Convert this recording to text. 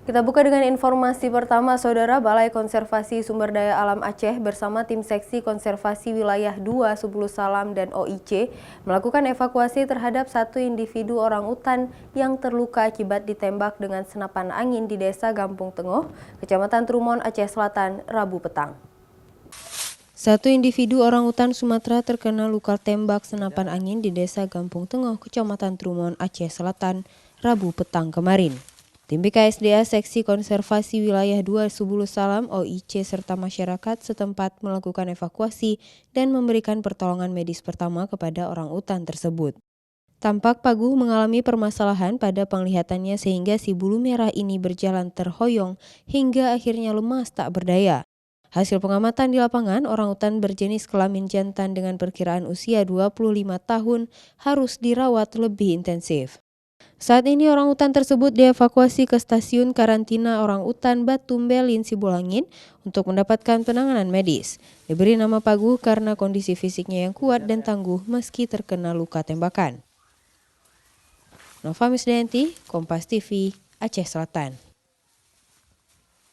Kita buka dengan informasi pertama, Saudara. Balai Konservasi Sumber Daya Alam Aceh bersama tim Seksi Konservasi Wilayah 2 Subulu Salam dan OIC melakukan evakuasi terhadap satu individu orangutan yang terluka akibat ditembak dengan senapan angin di Desa Gampung Tengoh, Kecamatan Trumon, Aceh Selatan, Rabu petang. Satu individu orangutan Sumatera terkena luka tembak senapan angin di Desa Gampung Tengoh, Kecamatan Trumon, Aceh Selatan, Rabu petang kemarin. Tim BKSDA Seksi Konservasi Wilayah 2 Subulu Salam, OIC serta masyarakat setempat melakukan evakuasi dan memberikan pertolongan medis pertama kepada orangutan tersebut. Tampak Paguh mengalami permasalahan pada penglihatannya sehingga si bulu merah ini berjalan terhoyong hingga akhirnya lemas tak berdaya. Hasil pengamatan di lapangan, orangutan berjenis kelamin jantan dengan perkiraan usia 25 tahun harus dirawat lebih intensif. Saat ini orangutan tersebut dievakuasi ke stasiun karantina orangutan Batu Mbelin Sibulangin untuk mendapatkan penanganan medis. Diberi nama Paguh karena kondisi fisiknya yang kuat dan tangguh meski terkena luka tembakan. Nova Misdayanti, Kompas TV, Aceh Selatan.